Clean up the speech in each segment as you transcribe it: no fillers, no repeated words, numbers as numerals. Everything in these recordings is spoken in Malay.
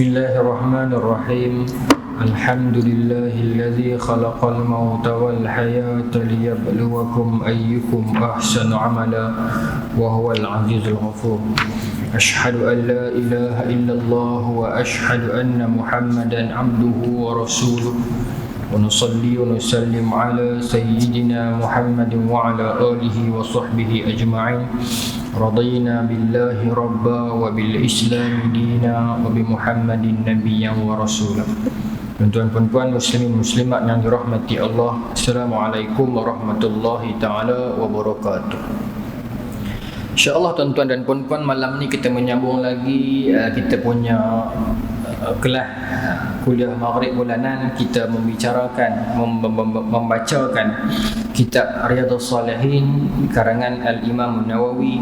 Bismillahirrahmanirrahim. Alhamdulillahilladzi khalaqal mauta wal hayata liyabluwakum ayyukum ahsanu amala wa huwal azizul ghafur. Ashhadu an la ilaha illallah wa ashhadu anna Muhammadan abduhu wa rasuluh. Wa nusalli wa nusallim ala sayyidina Muhammadin wa ala alihi wa sahbihi ajma'in. Radina billahi rabba wa bil islam dina wa bi Muhammadin nabiyyan wa rasulah. Tuan-tuan puan-puan muslimin muslimat yang dirahmati Allah, Assalamualaikum warahmatullahi taala wabarakatuh. InsyaAllah tuan-tuan dan puan-puan, malam ni kita menyambung lagi kita punya kelas kuliah maghrib bulanan. Kita membicarakan membacakan kitab Riyadhus Shalihin karangan Al-Imam Nawawi,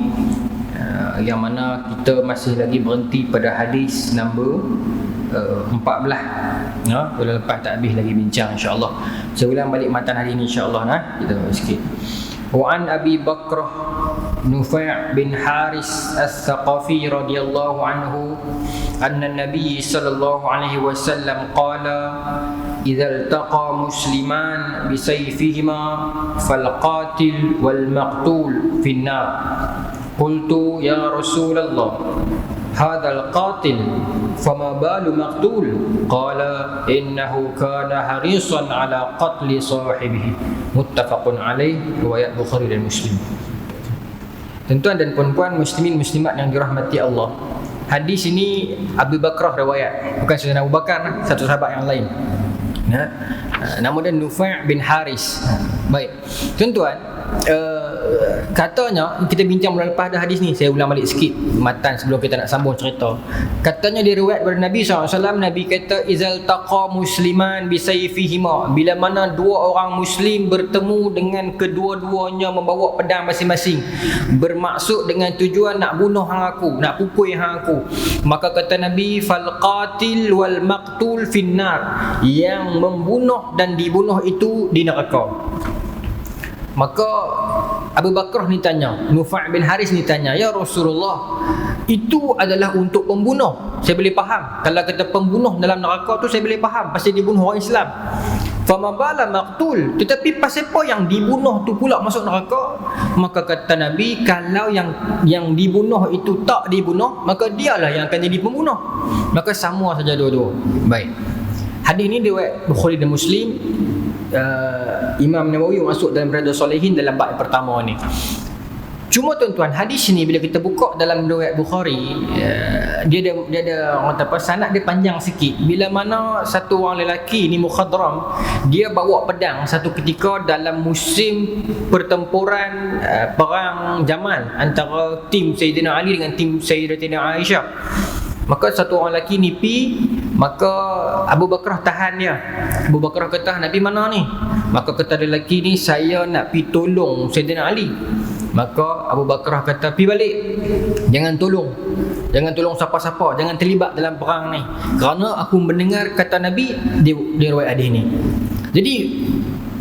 yang mana kita masih lagi berhenti pada hadis nombor 14. Bulan lepas tak habis lagi bincang, insya-Allah. Saya ulang balik matan hari ini, insya-Allah. Kita sikit. Wa an Abi Bakrah Nufai' bin Haris As-Saqafi radhiyallahu anhu anna Nabi sallallahu alaihi wasallam qala idza iltaqa musliman bi sayfihima fal qatil wal maqtul fin nar. Qultu ya Rasulullah, hadzal qatil fama balu maqtul? Qala innahu kana harisan ala qatli sahibihi. Muttafaqun alaih, riwayat Bukhari dan Muslim. Tuan-tuan dan puan-puan muslimin muslimat yang dirahmati Allah, hadis ini Abu Bakrah riwayat, bukan Sayyidina Abu Bakar, satu sahabat yang lain. Nama dia Nufai' bin Haris. Baik, tuan-tuan, katanya kita bincang bulan lepas dah hadis ni. Saya ulang balik sikit matan sebelum kita nak sambung cerita. Katanya diriwayat dari Nabi SAW, Nabi kata izal taqa musliman bisayfihima, bila mana dua orang muslim bertemu dengan kedua-duanya membawa pedang masing-masing, bermaksud dengan tujuan nak bunuh hang aku, nak pukul hang aku, maka kata Nabi fal qatil wal maqtul finnar, yang membunuh dan dibunuh itu di neraka. Maka Abu Bakrah ni tanya, Nufai' bin Haris ni tanya, ya Rasulullah, itu adalah untuk pembunuh, saya boleh faham. Kalau kata pembunuh dalam neraka tu saya boleh faham, pasal dibunuh orang Islam. Fama bala maqtul, tetapi pasal apa yang dibunuh tu pula masuk neraka? Maka kata Nabi, kalau yang dibunuh itu tak dibunuh, maka dialah yang akan jadi pembunuh. Maka sama saja dua-dua. Baik, hadis ni riwayat Bukhari dan Muslim. Imam Nawawi masuk dalam Riyadhus Shalihin dalam bab pertama ni. Cuma tuan-tuan, hadis ni bila kita buka dalam riwayat Bukhari, dia ada orang kata apa, sanad dia panjang sikit. Bila mana satu orang lelaki ni mukhadram, dia bawa pedang satu ketika dalam musim pertempuran perang Jamal antara tim Sayyidina Ali dengan tim Sayyidatina Aisyah. Maka satu orang lelaki ni maka Abu Bakrah tahan dia. Abu Bakrah kata, Nabi mana ni? Maka kata lelaki ni, saya nak pi tolong Sayyidina Ali. Maka Abu Bakrah kata, pi balik, jangan tolong siapa-siapa, jangan terlibat dalam perang ni, kerana aku mendengar kata Nabi di riwayat hadis ni. Jadi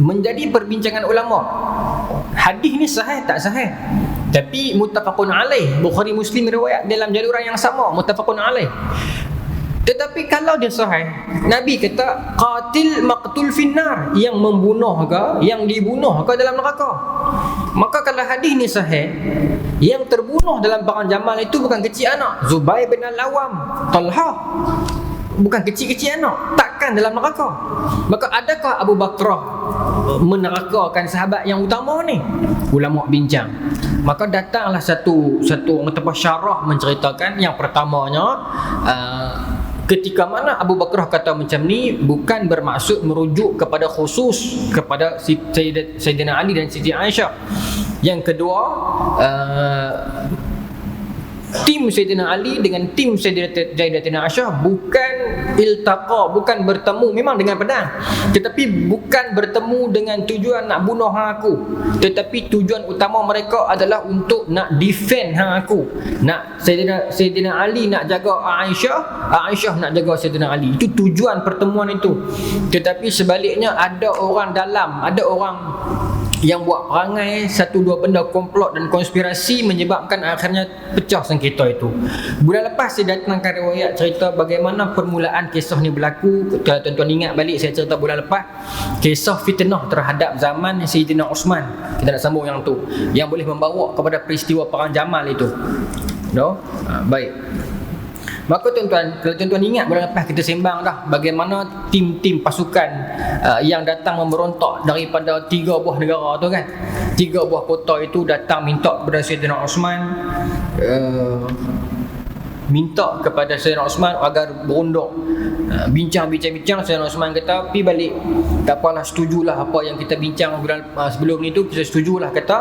menjadi perbincangan ulama, hadis ni sahih tak sahih, tapi muttafaqun alaih. Bukhari Muslim riwayat dalam jaluran yang sama, muttafaqun alaih. Tetapi kalau dia sahih, Nabi kata qatil maqtul finnar, yang membunuh ke, yang dibunuh ke dalam neraka. Maka kalau hadis ni sahih, yang terbunuh dalam perang Jamal itu bukan kecil anak, Zubair bin Al-Awwam, Talha, bukan kecil-kecil anak, takkan dalam neraka. Maka adakah Abu Bakrah menerakakan sahabat yang utama ni? Ulama bincang. Maka datanglah satu orang kata syarah menceritakan, yang pertamanya, ketika mana Abu Bakrah kata macam ni, bukan bermaksud merujuk kepada khusus kepada Sayyidina Ali dan Siti Aisyah. Yang kedua, tim Sayyidina Ali dengan tim Sayyidatina Aisyah bukan iltaqa, bukan bertemu memang dengan pedang, tetapi bukan bertemu dengan tujuan nak bunuh hang aku, tetapi tujuan utama mereka adalah untuk nak defend hang aku. Nak Sayyidina Ali nak jaga Aisyah, Aisyah nak jaga Sayyidina Ali. Itu tujuan pertemuan itu. Tetapi sebaliknya ada orang dalam, ada orang yang buat perangai, satu dua benda komplot dan konspirasi menyebabkan akhirnya pecah sengketa itu. Bulan lepas saya datangkan riwayat cerita bagaimana permulaan kisah ni berlaku. Kalau tuan-tuan ingat balik saya cerita bulan lepas, kisah fitnah terhadap zaman Sayyidina Osman. Kita nak sambung yang tu, yang boleh membawa kepada peristiwa perang Jamal itu. No? Baik. Maka tuan-tuan, kalau tuan-tuan ingat bulan lepas kita sembang dah bagaimana tim-tim pasukan yang datang memberontak daripada 3 buah negara tu kan. 3 buah kota itu datang minta kepada Sayyidina Osman, minta kepada Sayyidina Osman agar berunduk. Bincang-bincang Sayyidina Osman kata, pi balik, tak apalah, setujulah apa yang kita bincang bulan sebelum ni tu, kita setujulah, kata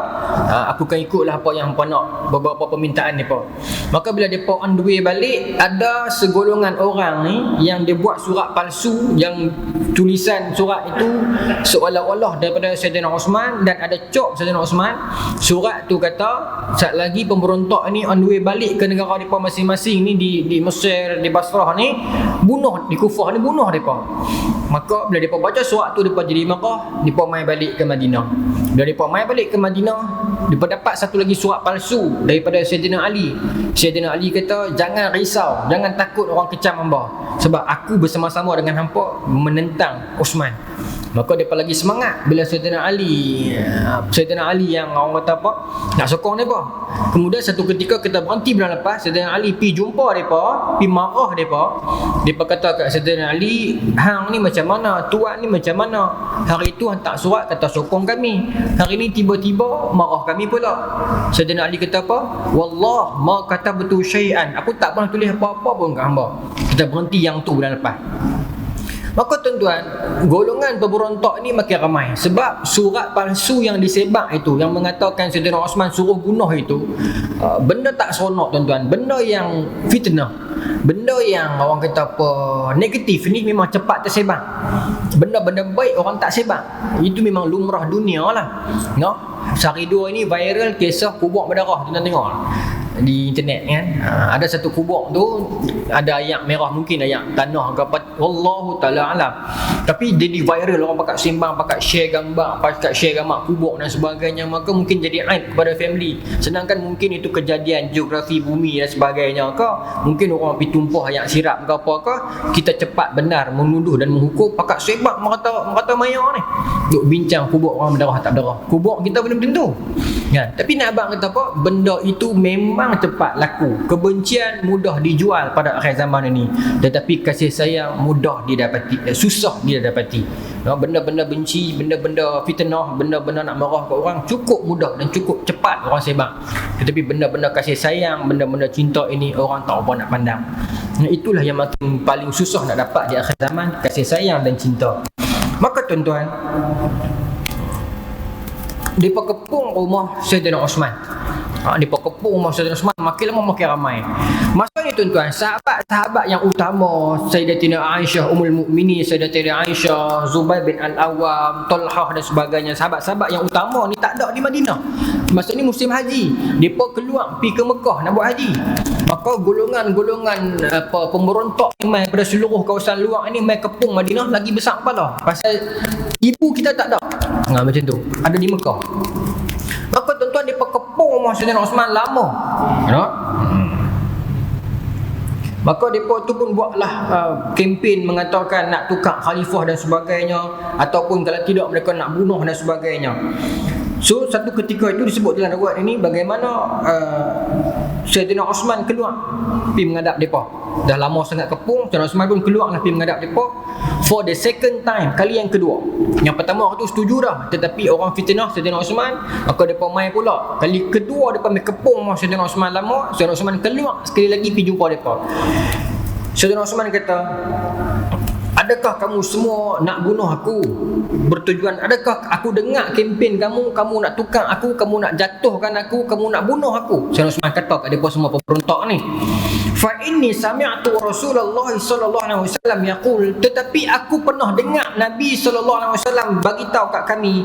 aku akan ikutlah apa yang hampa nak, beberapa permintaan depa. Maka bila depa on the way balik, ada segolongan orang ni yang dia buat surat palsu, yang tulisan surat itu seolah-olah daripada Sayyidina Osman, dan ada cop Sayyidina Osman. Surat tu kata saat lagi pemberontak ni on the way balik ke negara depa masing-masing ni, di Mesir, di Basrah ni, bunuh, di Kufah ni bunuh mereka. Maka bila mereka baca surat tu, mereka jadi marah, mereka mai balik ke Madinah. Bila mereka mai balik ke Madinah, mereka dapat satu lagi surat palsu daripada Sayyidina Ali. Sayyidina Ali kata, jangan risau, jangan takut orang kecam hamba, sebab aku bersama-sama dengan hampa menentang Osman. Maka mereka lagi semangat bila Sayyidina Ali yang orang kata apa, nak sokong mereka. Kemudian satu ketika kita berhenti bulan lepas, Sayyidina Ali pi jumpa mereka, pi marah mereka. Mereka kata kat Sayyidina Ali, hang ni macam mana, tuan ni macam mana, hari tu hantar surat kata sokong kami, hari ni tiba-tiba marah kami pula. Sayyidina Ali kata apa, wallah ma katabtu syai'an, aku tak pernah tulis apa-apa pun kat hamba. Kita berhenti yang tu bulan lepas. Maka tuan-tuan, golongan pemberontak ni makin ramai sebab surat palsu yang disebar itu, yang mengatakan Sayyidina Osman suruh bunuh itu, benda tak seronok tuan-tuan, benda yang fitnah, benda yang orang kata apa, negatif ni memang cepat tersebar. Benda-benda baik orang tak sebar. Itu memang lumrah dunia lah. No? Sehari dua ini viral kisah kubur berdarah, tuan-tuan tengok di internet kan. Ada satu kubur tu ada ayat merah, mungkin ayat tanah ke apa, wallahu taala alam, tapi jadi viral, orang pakat sembang, pakat share gambar, pakat share gambar kubur dan sebagainya. Maka mungkin jadi aib kepada family, sedangkan mungkin itu kejadian geografi bumi dan sebagainya ke, mungkin orang pergi tumpah ayat sirap ke apa ke. Kita cepat benar menuduh dan menghukum, pakat sebab merata maya ni duk bincang kubur orang berdarah tak berdarah. Kubur kita belum tentu kan. Tapi nak abang kata apa, benda itu memang cepat laku. Kebencian mudah dijual pada akhir zaman ini, tetapi kasih sayang mudah didapati, susah didapati. Benda-benda benci, benda-benda fitnah, benda-benda nak marah ke orang cukup mudah dan cukup cepat orang sebar. Tetapi benda-benda kasih sayang, benda-benda cinta ini orang tak apa nak pandang. Itulah yang makin paling susah nak dapat di akhir zaman, kasih sayang dan cinta. Maka tuan-tuan, mereka kepung rumah Sayyidina Osman. Mereka kepung rumah Sayyidina Osman, makin lama makin ramai. Masa ni tuan-tuan, sahabat-sahabat yang utama, Sayyidatina Aisyah Ummul Mukminin, Sayyidatina Aisyah, Zubair bin Al-Awwam, Talhah dan sebagainya, sahabat-sahabat yang utama ni tak ada di Madinah. Masa ni musim haji, mereka keluar pergi ke Mekah nak buat haji. Maka golongan-golongan pemberontak ni mai pada seluruh kawasan luar ni mai kepung Madinah lagi besar kepala. Pasal ibu kita tak ada. Macam tu. Ada di Mekah. Maka tuan-tuan, dia kepung rumah Sayyidina Osman lama. Maka mereka tu pun buatlah kempen mengatakan nak tukar khalifah dan sebagainya, ataupun kalau tidak mereka nak bunuh dan sebagainya. So satu ketika itu disebut dalam riwayat ini bagaimana Sayyidina Osman keluar pergi menghadap mereka. Dah lama sangat kepung, Sayyidina Osman pun keluarlah pergi menghadap mereka for the second time, kali yang kedua. Yang pertama waktu setuju dah, tetapi orang fitnah Sayyidina Osman, maka mereka main pula. Kali kedua mereka main kepung Sayyidina Osman lama, Sayyidina Osman keluar sekali lagi pergi jumpa mereka. Sayyidina Osman kata, adakah kamu semua nak bunuh aku? Bertujuan, adakah aku dengar kempen kamu nak tukar aku, kamu nak jatuhkan aku, kamu nak bunuh aku? Sayyidina Osman kata kat mereka semua pemberontak ni. Fa inni sami'tu Rasulullah sallallahu alaihi wasallam yaqul, tetapi aku pernah dengar Nabi sallallahu alaihi wasallam bagi tahu kat kami,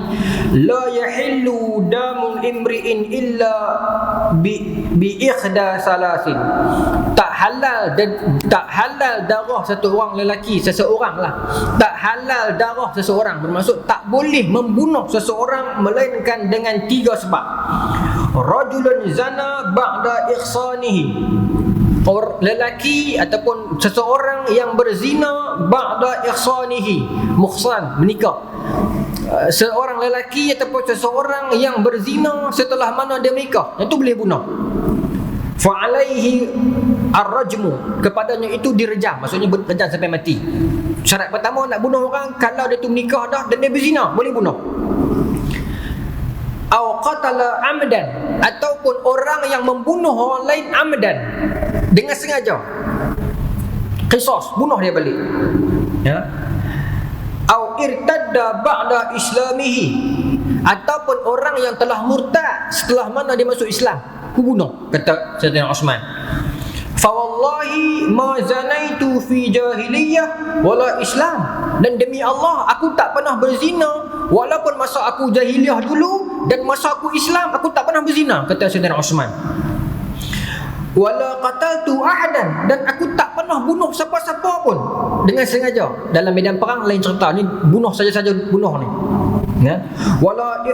la yahillu damul imri'in illa bi ikhda salasin. Tak halal darah satu orang lelaki, seseorang lah. Tak halal darah seseorang, bermaksud tak boleh membunuh seseorang melainkan dengan 3 sebab. Rajulun zana ba'da ihsanihi, lelaki ataupun seseorang yang berzina ba'da ihsanihi, muhsan, menikah. Seorang lelaki ataupun seseorang yang berzina setelah mana dia menikah, itu boleh bunuh. Fa'alaihi ar-rajmu, kepadanya itu direjam, maksudnya direjam sampai mati. Syarat pertama nak bunuh orang, kalau dia tu menikah dah dan dia berzina, boleh bunuh. Aw qatala amdan, ataupun orang yang membunuh orang lain amdan, dengan sengaja, qisas, bunuh dia balik, ya. Aw irtadda ba'da islamihi, ataupun orang yang telah murtad setelah mana dia masuk Islam, aku bunuh, kata Sayyidina Osman. Fa wallahi ma zanaitu fi jahiliyah wala Islam, dan demi Allah aku tak pernah berzina walaupun masa aku jahiliyah dulu dan masa aku Islam aku tak pernah berzina, kata Sayyidina Osman. Wala qataltu ahadan, dan aku tak pernah bunuh siapa-siapa pun dengan sengaja. Dalam medan perang lain cerita, ni bunuh saja-saja bunuh ni, ya. Wala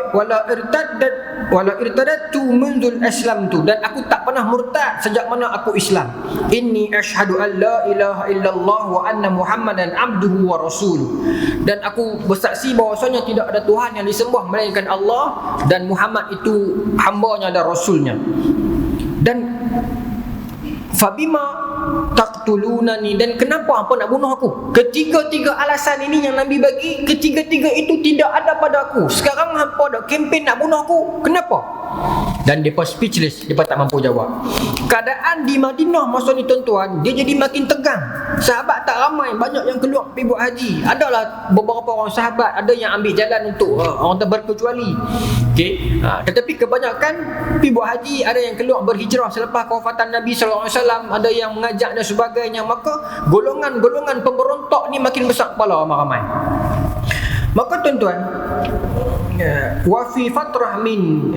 irtadatu mundzul aslamtu, dan aku tak pernah murtad sejak mana aku Islam. Inni asyhadu an la ilaha illallah wa anna Muhammadan abduhu wa rasuluh, dan aku bersaksi bahawasanya tidak ada Tuhan yang disembah melainkan Allah, dan Muhammad itu hamba-Nya dan rasulnya. Dan fabima taqtulunani, dan kenapa apa nak bunuh aku? Ketiga-tiga alasan ini yang Nabi bagi, ketiga-tiga itu tidak ada pada aku. Sekarang hampa ada kempen nak bunuh aku, kenapa? Dan mereka speechless, mereka tak mampu jawab. Keadaan di Madinah masa ni tuan-tuan, dia jadi makin tegang. Sahabat tak ramai, banyak yang keluar pergi buat haji. Adalah beberapa orang sahabat, ada yang ambil jalan untuk orang berkecuali, okay? Tetapi kebanyakan pergi buat haji, ada yang keluar berhijrah selepas kewafatan Nabi SAW, ada yang mengajak dan sebagainya. Maka golongan-golongan pemberontak ni makin besar kepala ramai-ramai. Maka tuan-tuan, wa fi fatrah min,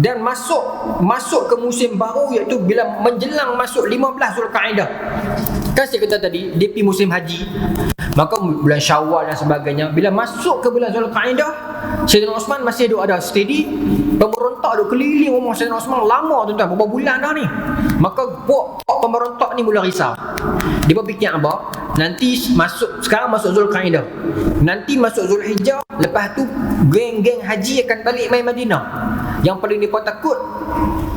dan masuk ke musim baru, iaitu bila menjelang masuk 15 Zulkaidah. Kan saya kata tadi dia pergi musim haji, maka bulan Syawal dan sebagainya. Bila masuk ke bulan Zulkaidah, Sayyidina Osman masih ada steady. Pemberontak duk keliling rumah Sayyidina Osman lama tuan-tuan, beberapa bulan dah ni. Maka buat pemberontak ni mula risau. Dia berfikir apa? Nanti sekarang masuk Zulkaidah, nanti masuk Zulhijjah, lepas tu geng-geng haji akan balik main Madinah. Yang paling mereka takut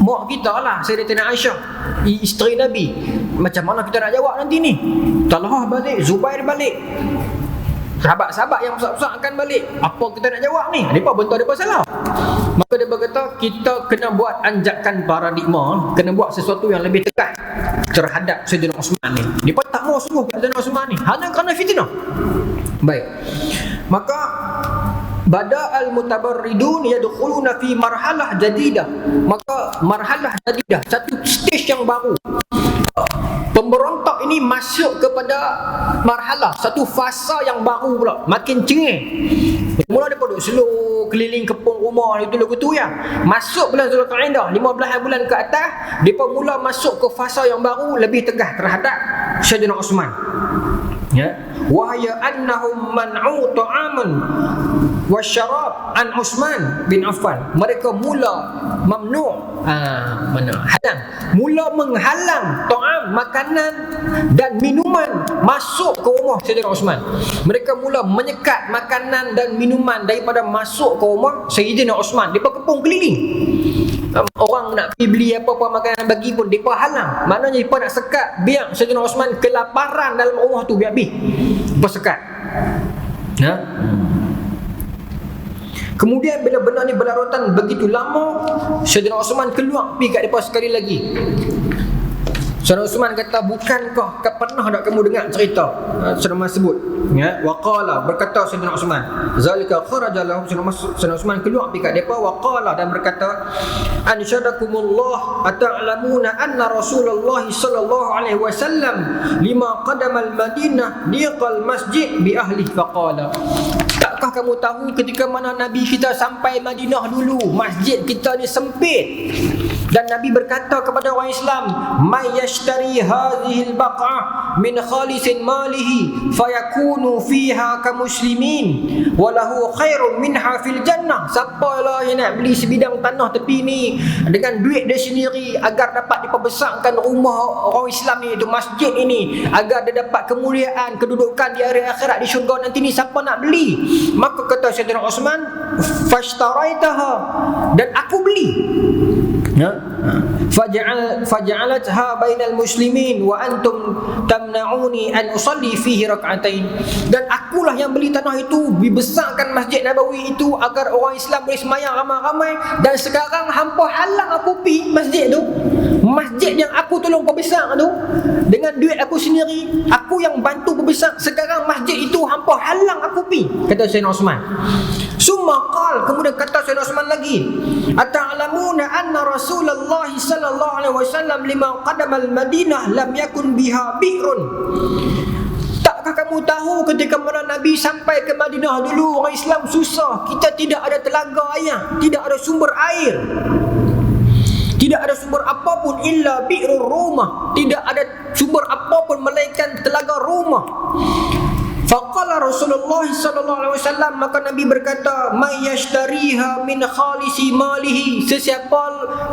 mak kita lah, Sayyidatina Aisyah, isteri Nabi. Macam mana kita nak jawab nanti ni? Talhah balik, Zubair balik, sahabat-sahabat yang besar-besar akan balik. Apa kita nak jawab ni? Mereka bentuk mereka salah. Maka dia berkata, kita kena buat anjakan paradigma, kena buat sesuatu yang lebih tegas terhadap Sayyidina Osman ni. Mereka tak mau sungguh kat Sayyidina Osman ni, hanya kerana fitnah. Baik, maka bada al-mutabarridun yadkhuluna fi marhalah jadidah. Maka marhalah jadidah, satu stage yang baru. Pemberontak ini masuk kepada marhalah, satu fasa yang baru pula, makin cengih. Mula dia duduk slow keliling kepung rumah itu lagu tu ya. Masuk bulan Zulkaidah, 15 bulan ke atas, depa mula masuk ke fasa yang baru, lebih tegas terhadap Sayyidina Osman. Ya, wahya annahum man'u ta'aman wasyarab an Utsman bin Affan. Mereka mula halang, mula menghalang ta'am, makanan dan minuman masuk ke rumah Sayyidina Utsman. Mereka mula menyekat makanan dan minuman daripada masuk ke rumah Sayyidina Utsman. Depa kepung keliling. Orang nak pergi beli apa-apa makanan bagi pun depa halang. Maknanya depa nak sekat biar Sayyidina Utsman kelaparan dalam rumah tu, biar habis. Depa sekat. Ha? Kemudian bila benda ni berlarutan begitu lama, Sayyidina Utsman keluar pergi kat depa sekali lagi. Saudara Osman kata, bukankah pernah tak kamu dengar cerita Saudara sebut ya, waqala, berkata Sayyidina Osman, zalika kharaja lahum, Sayyidina Osman keluar dekat depa, waqala, dan berkata, ansyadakumullah ata'lamuna anna Rasulullah sallallahu alaihi wasallam lima qadama al-Madinah diqal masjid bi ahli, faqala, takkah kamu tahu ketika mana Nabi kita sampai Madinah dulu, masjid kita ni sempit, dan Nabi berkata kepada orang Islam, may yashtari hadhihi al-baq'ah min khalisin malihi fayakunu fiha kamuslimin wa lahu khairun minha fil jannah. Siapalah yang nak beli sebidang tanah tepi ni dengan duit dia sendiri agar dapat diperbesarkan rumah orang Islam ni, itu masjid ini, agar dia dapat kemuliaan, kedudukan di hari akhirat, di syurga nanti ni, siapa nak beli? Maka kata Sayyidina Osman, fashtaraitaha, dan aku beli. Faja'alatha bainal muslimin wa antum tamna'uni an usalli fihi rak'atain, dan akulah yang beli tanah itu, dibesarkan Masjid Nabawi itu agar orang Islam boleh sembahyang ramai-ramai, dan sekarang hampa halang aku pi masjid tu, masjid yang aku tolong perbesar tu dengan duit aku sendiri, aku yang bantu perbesar, sekarang masjid itu hampa halang aku pi, kata Sayyidina Osman. Summa qal, kemudian kata Sayyidina Osman lagi, ata'lamuna anna Rasulullah sallallahu alaihi wasallam lima qadama al-Madinah lam yakun biha bi'run. Takkah kamu tahu ketika mana Nabi sampai ke Madinah dulu, orang Islam susah, kita tidak ada telaga air, tidak ada sumber air, tidak ada sumber apapun illa bi'rur rumah, tidak ada sumber apapun melainkan telaga rumah. Faqala Rasulullah sallallahu alaihi wasallam, maka Nabi berkata, may yashtariha min khalisi malihi,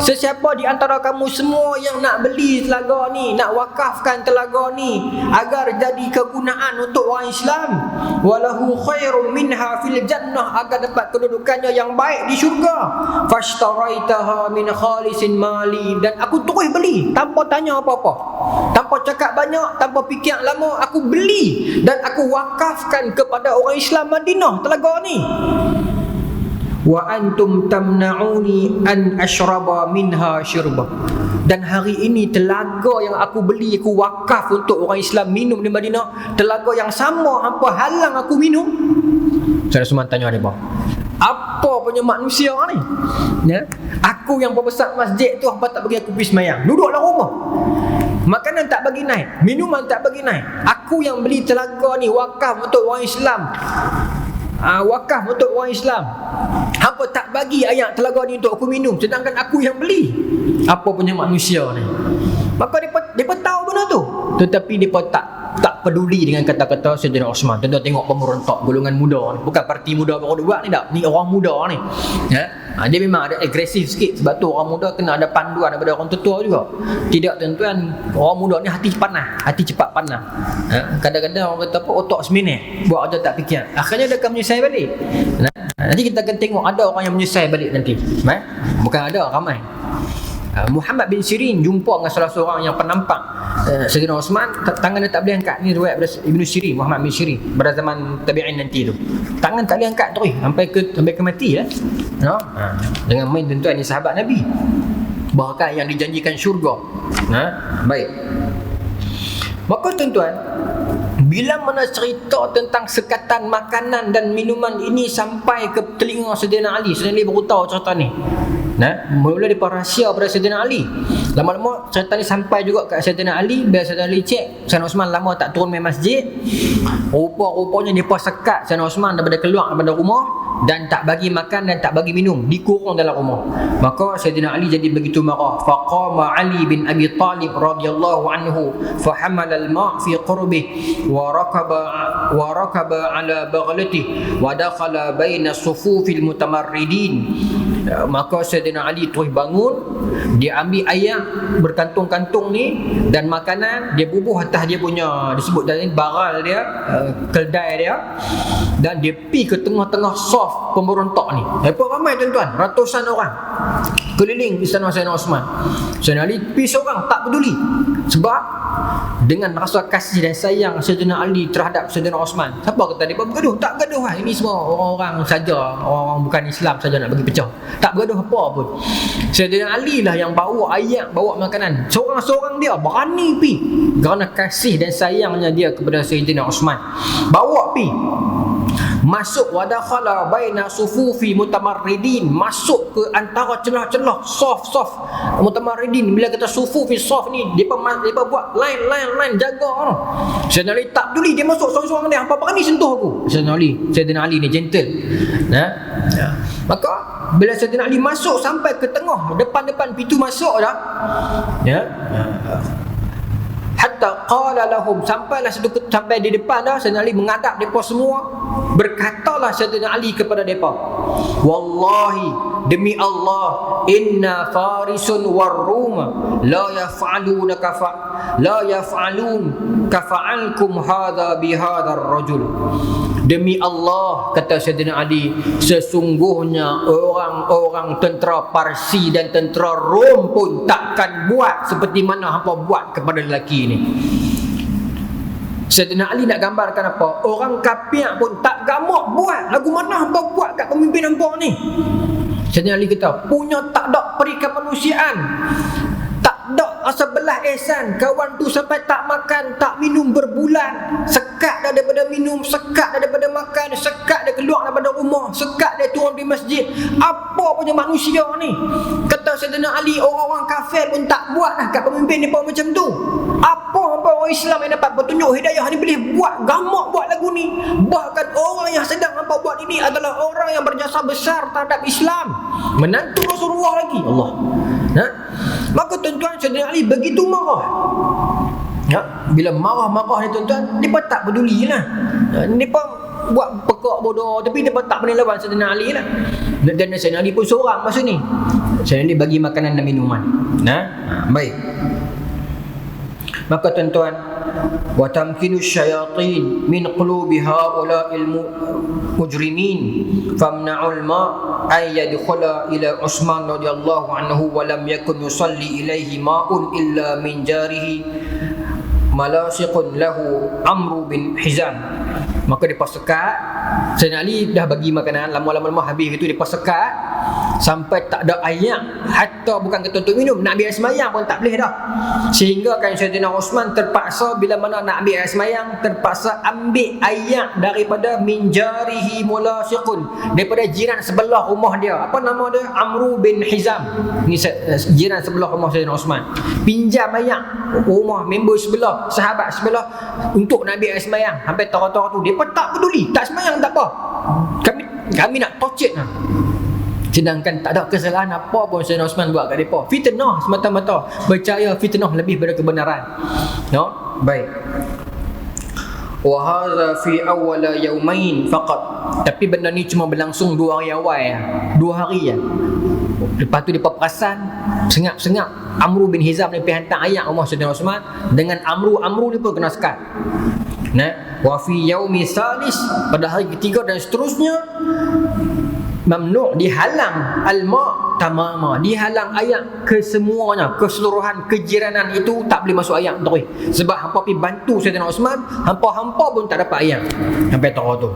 sesiapa di antara kamu semua yang nak beli telaga ni, nak wakafkan telaga ni agar jadi kegunaan untuk orang Islam, walahu khairum minha fil jannah, agar dapat kedudukannya yang baik di syurga, fashtaraitaha min khalisin mali, dan aku terus beli tanpa tanya apa-apa, tanpa cakap banyak, tanpa fikir lama, aku beli dan aku wakafkan kepada orang Islam Madinah telaga ni. Wa antum tamna'uni an ashraba minha syurba, dan hari ini telaga yang aku beli, aku wakaf untuk orang Islam minum di Madinah, telaga yang sama hampa halang aku minum. Saya semua tanya dia, apa punya manusia ni ya? Aku yang perbesar masjid tu, hampa tak bagi aku pergi sembahyang, duduklah rumah, makanan tak bagi naik, minuman tak bagi naik, aku yang beli telaga ni wakaf untuk orang Islam, wakaf untuk orang Islam, hampa tak bagi air telaga ni untuk aku minum, sedangkan aku yang beli. Apa punya manusia ni? Maka mereka tahu benda tu, tetapi mereka tak peduli dengan kata-kata Sayyidina Osman. Tentu tengok pemberontak golongan muda ni, bukan parti muda baru buat ni, tak, ni orang muda ni ya. Dia memang ada agresif sikit, sebab tu orang muda kena ada panduan daripada orang tua juga. Tidak tuan-tuan, orang muda ni hati panas, hati cepat panas. Kadang-kadang orang kata apa, otak seminit, buat aja tak fikir, akhirnya dia akan menyesal balik. Nanti kita akan tengok ada orang yang menyesal balik nanti, bukan ada, ramai. Muhammad bin Sirin jumpa dengan salah seorang yang penampak Sayyidina Osman, tangan dia tak boleh angkat. Ni riwayat Ibnu Sirin, Muhammad bin Sirin, pada zaman tabi'in nanti tu, tangan tak boleh angkat terus sampai ke mati lah. Dengan main tuan-tuan, ni sahabat Nabi, bahkan yang dijanjikan syurga. Baik. Maka tuan-tuan, bila mana cerita tentang sekatan makanan dan minuman ini sampai ke telinga Sayyidina Ali, Sayyidina Ali baru tahu cerita ni. Mula dia rahsia pada Sayyidina Ali. Lama-lama cerita ni sampai juga kat Sayyidina Ali. Bila Sayyidina Ali cek, Sayyidina Osman lama tak turun main masjid, rupa-rupanya dia sekat Sayyidina Osman daripada keluar daripada rumah, dan tak bagi makan dan tak bagi minum, dikurung dalam rumah. Maka Sayyidina Ali jadi begitu marah. Faqama Ali bin Abi Talib radhiyallahu anhu fahamala al-ma' fi qurbih wa rakaba ala baghlatihi wa dakhala baina sufufil mutamarridin. Maka Sayyidina Ali terus bangun, dia ambil air berkantung-kantung ni dan makanan, dia bubuh atas dia punya, disebut tadi baral dia, keldai dia, dan dia pi ke tengah-tengah saf pemberontak ni. Apa ramai tuan-tuan, ratusan orang. keliling istana Sayyidina Osman. Sayyidina Ali pergi seorang, tak peduli. Sebab dengan rasa kasih dan sayang Sayyidina Ali terhadap Sayyidina Osman. Siapa kata dia bergaduh? Tak bergaduh lah. Ini semua orang-orang saja, orang bukan Islam saja nak bagi pecah. Tak bergaduh apa pun. Sayyidina Ali lah yang bawa ayat, bawa makanan. Seorang-seorang dia berani pi kerana kasih dan sayangnya dia kepada Sayyidina Osman. Bawa pi. Masuk wadakhala baina sufufi mutamarridin, masuk ke antara celah-celah saf mutamarridin. Bila kata sufufi saf ni, depa buat line jaga orang. Sayyidina Ali tak peduli, dia masuk seorang-seorang dia, apa berani sentuh aku. Sayyidina Ali ni gentle. Maka bila Sayyidina Ali masuk sampai ke tengah, depan pintu masuk dah, hatta qala lahum, sampailah sampai di depan dah, Sayyidina Ali menghadap depa semua. Berkatalah Sayyidina Ali kepada depa, wallahi, demi Allah, inna farisun war rum la yaf'alun kafa'alkum hadha bihadha ar-rajul. Demi Allah, kata Sayyidina Ali, sesungguhnya orang-orang tentera Parsi dan tentera Rom pun takkan buat seperti mana hampa buat kepada lelaki ini. Sayyidina Ali nak gambarkan apa? Orang kafir pun tak gamak buat. Lagu mana hampa buat kat pemimpin hampa ni? Sayyidina Ali kata, punya tak ada perikan manusiaan, tak ada rasa belah ihsan. Kawan tu sampai tak makan, tak minum berbulan, sekat dah daripada minum, sekat dah daripada makan, sekat dia keluar daripada rumah, sekat dia turun di masjid. Apa punya manusia ni? Kata Sayyidina Ali, orang-orang kafir pun tak buat dah kat pemimpin ni macam tu. Apa orang Islam yang dapat petunjuk hidayah ni boleh buat gamak buat lagu ni? Bahkan orang yang sedang hampa buat ini adalah orang yang berjasa besar terhadap Islam, menantu Rasulullah lagi. Allah. Maka tuan-tuan, Sayyidina Ali begitu marah. Bila marah ni tuan-tuan, mereka tak peduli lah. Mereka buat pekak bodoh, tapi mereka tak boleh lawan Sayyidina Ali lah. Dan Sayyidina Ali pun seorang masa ni. Sayyidina Ali bagi makanan dan minuman. Baik. Maka tuan-tuan, wa tamkinu syayatin min qulubi haula'il mujrimin famna'ul ma ay yadkhula ila Utsman radhiyallahu anhu wa lam yakun yusalli ilaihi ma'un illa min jarihi malasiqun lahu Amru bin Hizam. Maka dia sekat. Sayyidina Ali dah bagi makanan, lama-lama habis itu dia sekat sampai tak ada air, hatta bukan kata untuk minum, nak ambil air semayang pun tak boleh dah. Sehingga kan Sayyidina Osman terpaksa bila mana nak ambil air semayang, terpaksa ambil air daripada minjarihi mulasiqun, daripada jiran sebelah rumah dia. Apa nama dia? Amru bin Hizam. Ni jiran sebelah rumah Sayyidina Osman. Pinjam air rumah member sebelah, sahabat sebelah untuk nak ambil air semayang. Sampai tara-tara tu depa tak peduli, tak semayang tak apa. Kami nak torture lah. Sedangkan tak ada kesalahan apa pun Sayyidina Osman buat kat mereka. Fitnah semata-mata. Percaya fitnah lebih daripada kebenaran. Baik. Wa hadza fi awwal yawmain faqat. Tapi benda ni cuma berlangsung 2 hari awal. 2 hari je. Lepas tu depa perasan sengap-sengap Amru bin Hizam ni pergi hantar ayat rumah Sayyidina Osman dengan Amru ni pun kena sekat. Wa fi yaumi salis, pada hari ketiga dan seterusnya, mamnu', dihalang al-ma' tamama, dihalang ayat kesemuanya, keseluruhan kejiranan itu tak boleh masuk ayat terus. Sebab hampa pergi bantu Sayyidina Osman, hampa pun tak dapat ayat sampai tahu tu.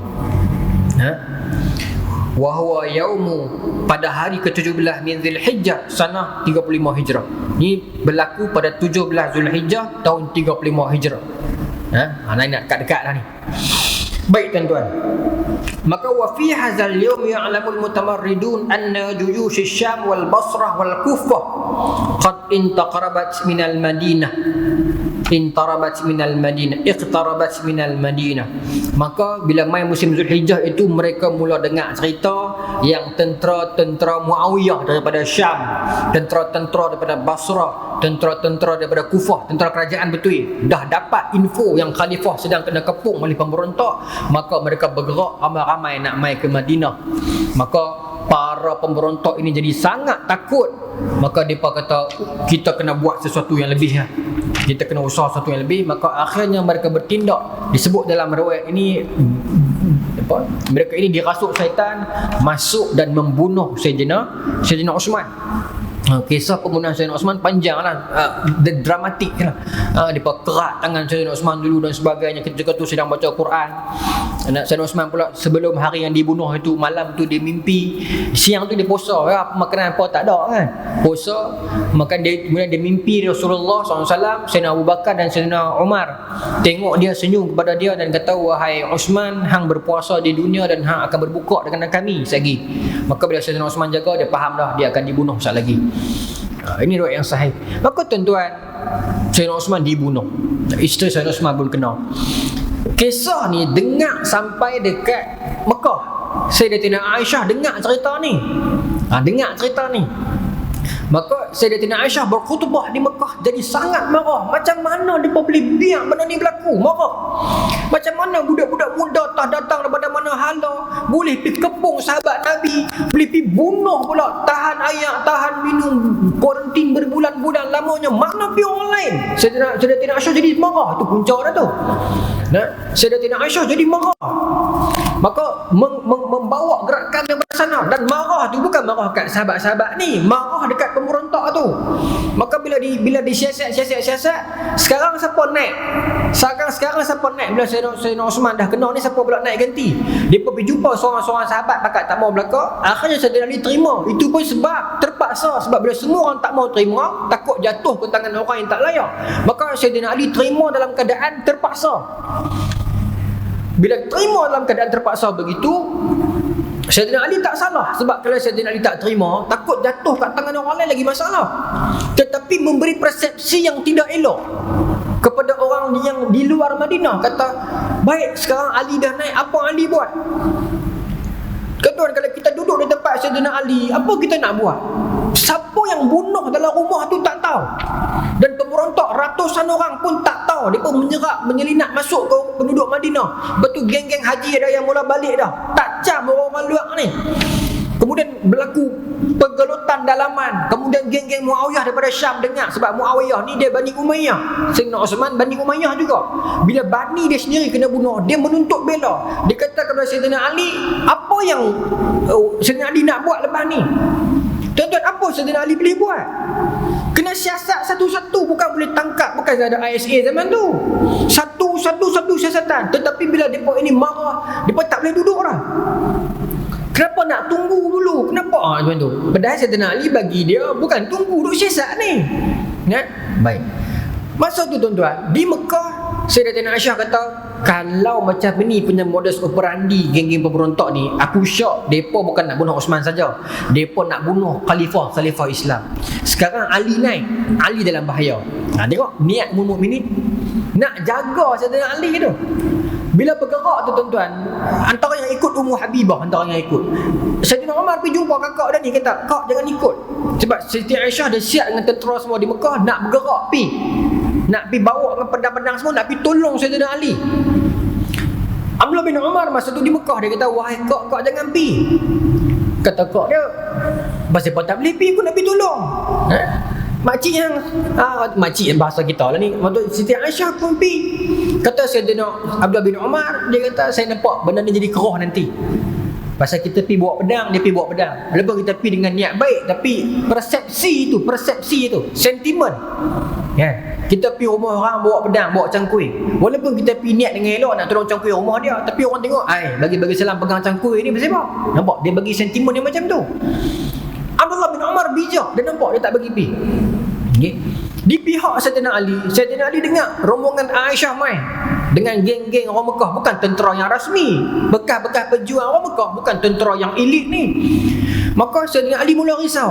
Wa huwa yaumu, pada hari ke-17 min Zulhijjah sanah 35 Hijrah. Ini berlaku pada 17 Zulhijjah tahun 35 Hijrah. Nak dekat-dekat dah ni. Baik tuan-tuan. Maka wa fi hadzal yawm ya'lamul mutamarridun anna juyush asy-Syam wal Basrah wal Kufah qad iqtarabat minal Madinah. Maka bila mai musim Zulhijjah itu, mereka mula dengar cerita yang tentera-tentera Muawiyah daripada Syam, tentera-tentera daripada Basrah, tentera-tentera daripada Kufah, tentera kerajaan betul, dah dapat info yang khalifah sedang kena kepung oleh pemberontak. Maka mereka bergerak ramai-ramai nak mai ke Madinah. Maka para pemberontak ini jadi sangat takut. Maka mereka kata, kita kena buat sesuatu yang lebih lah. Kita kena usaha sesuatu yang lebih. Maka akhirnya mereka bertindak. Disebut dalam riwayat ini, mereka ini dirasuk syaitan masuk dan membunuh Sayyidina Osman. Kisah pembunuhan Sayyidina Osman panjang lah, dramatik lah. Dia kerat tangan Sayyidina Osman dulu dan sebagainya ketika tu sedang baca Quran. Sayyidina Osman pula sebelum hari yang dibunuh itu, malam tu dia mimpi, siang tu dia puasa ya, makanan apa tak ada kan, puasa makan. Dia kemudian dia mimpi Rasulullah SAW, Sayyidina Abu Bakar dan Sayyidina Umar tengok dia, senyum kepada dia dan kata, wahai Osman, hang berpuasa di dunia dan hang akan berbuka dengan kami selagi. Maka bila Sayyidina Osman jaga, dia faham dah dia akan dibunuh sekali lagi. Ini riwayat yang sahih. Maka tuan-tuan, Sayyidina Osman dibunuh, isteri Sayyidina Osman pun kena. Kisah ni dengar sampai dekat Mekah. Sayyidatina Aisyah dengar cerita ni. Dengar cerita ni. Maka Sayyidatina Aisyah berkhutbah di Mekah, jadi sangat marah. Macam mana dia boleh biar benda ni berlaku? Marah. Macam mana budak-budak muda datang daripada mana hala, boleh pergi kepung sahabat Nabi, boleh pergi bunuh pula, tahan air, tahan minum, kuarantin berbulan-bulan lamanya. Mana pergi orang lain? Sayyidatina Aisyah jadi marah. Tu punca dah tu. Sayyidatina Aisyah jadi marah. Maka membawa gerakan daripada sana. Dan marah tu bukan marah kat sahabat-sahabat ni, marah dekat pemberontak tu. Maka bila disiasat, sekarang siapa naik? Sekarang siapa naik? Bila Sayyidina Osman dah kena ni, siapa pula naik ganti? Dia pergi jumpa seorang-seorang sahabat pakat tak mau belakang. Akhirnya Sayyidina Ali terima. Itu pun sebab terpaksa. Sebab bila semua orang tak mau terima, takut jatuh ke tangan orang yang tak layak, maka Sayyidina Ali terima dalam keadaan terpaksa. Bila terima dalam keadaan terpaksa begitu, Sayyidina Ali tak salah. Sebab kalau Sayyidina Ali tak terima, takut jatuh kat tangan orang lain lagi masalah. Tetapi memberi persepsi yang tidak elok kepada orang yang di luar Madinah. Kata, baik sekarang Ali dah naik, apa Ali buat? Tuan, kalau kita duduk di tempat Sayyidina Ali, apa kita nak buat? Siapa yang bunuh dalam rumah tu tak tahu. Dan pemberontak ratusan orang pun tak tahu. Dia pun menyelinap masuk ke penduduk Madinah. Betul geng-geng haji ada yang mula balik dah. Tak cam orang-orang luar ni. Kemudian berlaku pergelutan dalaman. Kemudian geng-geng Muawiyah daripada Syam dengar. Sebab Muawiyah ni dia Bani Umayyah. Sayyidina Osman Bani Umayyah juga. Bila Bani dia sendiri kena bunuh, dia menuntut bela. Dia kata kepada Sayyidina Ali, apa yang Sayyidina Ali nak buat lepas ni? Tuan-tuan, apa Sayyidina Ali boleh buat? Kena siasat satu-satu, bukan boleh tangkap. Bukan ada ISA zaman tu. Satu-satu siasatan. Tetapi bila mereka ini marah, mereka tak boleh duduk lah. Kenapa nak tunggu dulu? Kenapa? Macam tu. Padahal Sayyidina Ali bagi dia bukan tunggu, duduk siasat ni. Baik. Masa tu tuan-tuan, di Mekah, Sayyidatina Aisyah kata, kalau macam ni punya modus operandi geng-geng pemberontak ni, aku syak mereka bukan nak bunuh Osman saja, mereka nak bunuh khalifah Islam. Sekarang Ali naik, Ali dalam bahaya. Tengok niat mukminin nak jaga Sayyidina Ali tu. Bila bergerak tu tuan-tuan, antara yang ikut Ummu Habibah, antara yang ikut Sayyidina Umar pergi jumpa kakak dia ni, kata, kak jangan ikut. Sebab Siti Aisyah dah siap dengan tentera semua di Mekah, nak bergerak pi, nak pi bawa dengan pedang-pedang semua, nak pi tolong Sayyidina Ali. Abdullah bin Umar masa tu di Mekah, dia kata, wahai kak jangan pi. Kata kak dia, pasal tak boleh pi, aku nak pi tolong. Makcik yang makcik yang bahasa kita lah ni, waktu Siti Aisyah pun pi. Kata Sayyidina Abdullah bin Umar, dia kata, saya nampak benda ni jadi keroh nanti. Pasal kita pi bawa pedang, dia pi bawa pedang. Walaupun kita pi dengan niat baik, tapi persepsi itu, sentimen. Kita pi rumah orang bawa pedang, bawa cangkui. Walaupun kita pi niat dengan elok nak tolong cangkui rumah dia, tapi orang tengok, bagi salam pegang cangkui ni pasal apa? Nampak? Dia bagi sentimen yang macam tu. Abdullah bin Umar bijak, dia nampak dia tak bagi pi. Di pihak Sayyidina Ali dengar rombongan Aisyah mai dengan geng-geng orang Mekah, bukan tentera yang rasmi, bekas-bekas pejuang orang Mekah, bukan tentera yang elit ni. Maka Sayyidina Ali mula risau.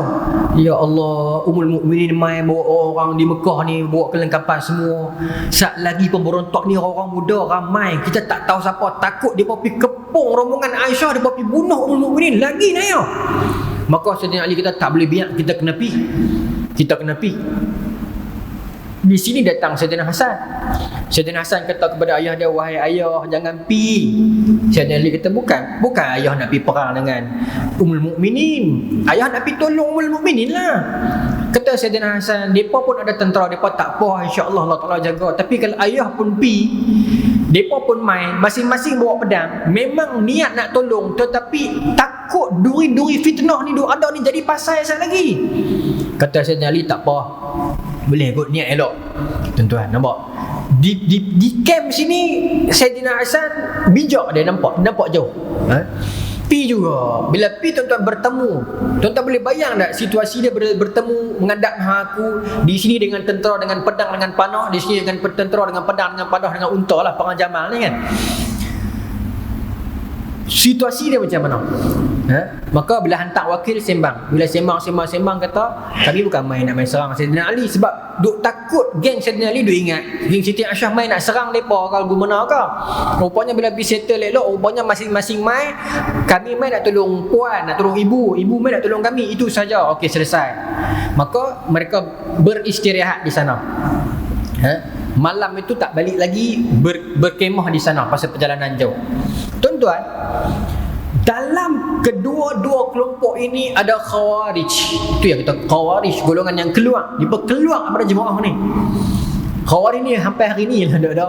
Ya Allah, Ummul Mukminin mai bawa orang di Mekah ni, bawa kelengkapan semua. Sat lagi pemberontak ni orang muda ramai, kita tak tahu siapa, takut dia pergi kepung rombongan Aisyah, dia pergi bunuh Ummul Mukminin lagi ni ya. Maka Sayyidina Ali kata, tak boleh biar, kita kena pi. Di sini datang Sayyidina Hasan. Sayyidina Hasan kata kepada ayah dia, wahai ayah, jangan pi. Sayyidina Ali kata, bukan ayah nak pi perang dengan Ummul Mukminin. Ayah nak pi tolong Ummul Mukminin lah. Kata Sayyidina Hasan, mereka pun ada tentera, mereka tak apa, insya-Allah Allah Taala jaga. Tapi kalau ayah pun pi, mereka pun main, masing-masing bawa pedang, memang niat nak tolong, tetapi takut duri-duri fitnah ni ada ni jadi pasal sekali lagi. Kata Sayyidina Ali, tak apa, boleh kot, niat elok. Tuan-tuan nampak di camp sini Sayyidina Hasan bijak, dia nampak jauh. Pi juga. Bila pi tuan-tuan bertemu, tuan-tuan boleh bayang tak situasi dia bertemu menghadap aku di sini dengan tentera dengan pedang dengan panah, di sini dengan tentera dengan pedang dengan panah dengan unta lah, perang Jamal ni kan. Situasi dia macam mana? Maka bila hantar wakil sembang, bila sembang kata, kami bukan main nak main serang Sayyidina Ali, sebab duk takut geng Sayyidina Ali duk ingat geng Siti Aisyah main nak serang depa kalau gimana ke. Rupanya bila pergi settle elok, rupanya masing-masing main, kami main nak tolong puan, nak tolong ibu main nak tolong kami, itu saja. Okey, selesai. Maka mereka beristirahat di sana. Malam itu tak balik lagi, berkemah di sana pasal perjalanan jauh. Tuan-tuan, dalam kedua-dua kelompok ini ada Khawarij. Itu yang kita Khawarij, golongan yang keluar, dia keluar daripada jemaah ni. Khawarij ni sampai hari ni lah ada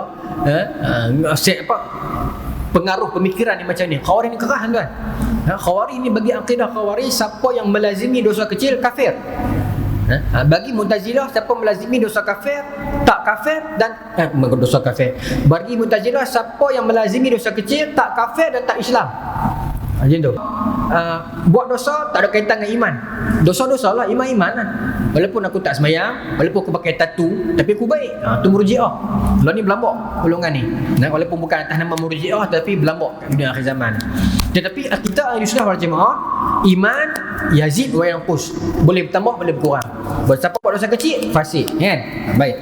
pengaruh pemikiran ni macam ni. Khawarij ni keras tuan. Khawarij ni bagi akidah Khawarij, siapa yang melazimi dosa kecil kafir. Bagi Mu'tazilah, siapa melazimi dosa kafir tak kafir dan dosa kafir. Bagi Mu'tazilah, siapa yang melazimi dosa kecil tak kafir dan tak Islam. Macam tu. Buat dosa tak ada kaitan dengan iman. Dosa-dosa lah, iman-iman lah. Walaupun aku tak semayang, walaupun aku pakai tatu, tapi aku baik. Tu Murji'ah. Lah ni berlambak golongan ni. Walaupun bukan atas nama Murji'ah, tapi berlambak kat dunia akhir zaman. Tetapi kita Ahlussunnah wal Jamaah, iman yazid wa yanqus. Boleh bertambah, boleh berkurang. Siapa buat dosa kecil, fasik, kan? Baik.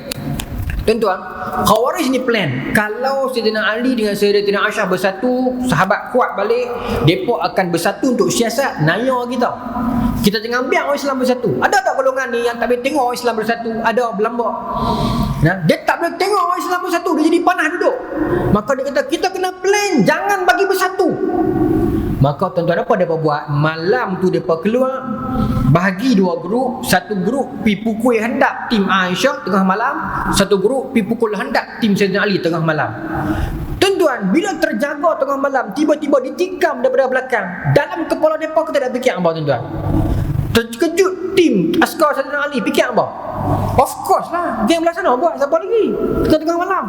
Tuan-tuan, Khawarij ni plan, kalau Sayyidina Ali dengan Sayyidatina Aisyah bersatu, sahabat kuat balik, mereka akan bersatu untuk siasat naya kita. Kita jangan biar orang Islam bersatu. Ada tak golongan ni yang tak boleh tengok orang Islam bersatu? Ada, berlambak. Dia tak boleh tengok orang Islam bersatu, dia jadi panah duduk. Maka dia kata, kita kena plan, jangan bagi bersatu. Maka tuan-tuan, apa mereka buat? Malam tu mereka keluar, bahagi dua grup. Satu grup pergi pukul hendak tim Aisyah tengah malam, satu grup pergi pukul hendak tim Sayyidina Ali tengah malam. Tuan-tuan, bila terjaga tengah malam, tiba-tiba ditikam daripada belakang, dalam kepala mereka kita dah fikir apa tuan-tuan? Terkejut tim askar Sayyidina Ali, fikir apa? Of course lah, geng belah sana buat siapa lagi tengah malam.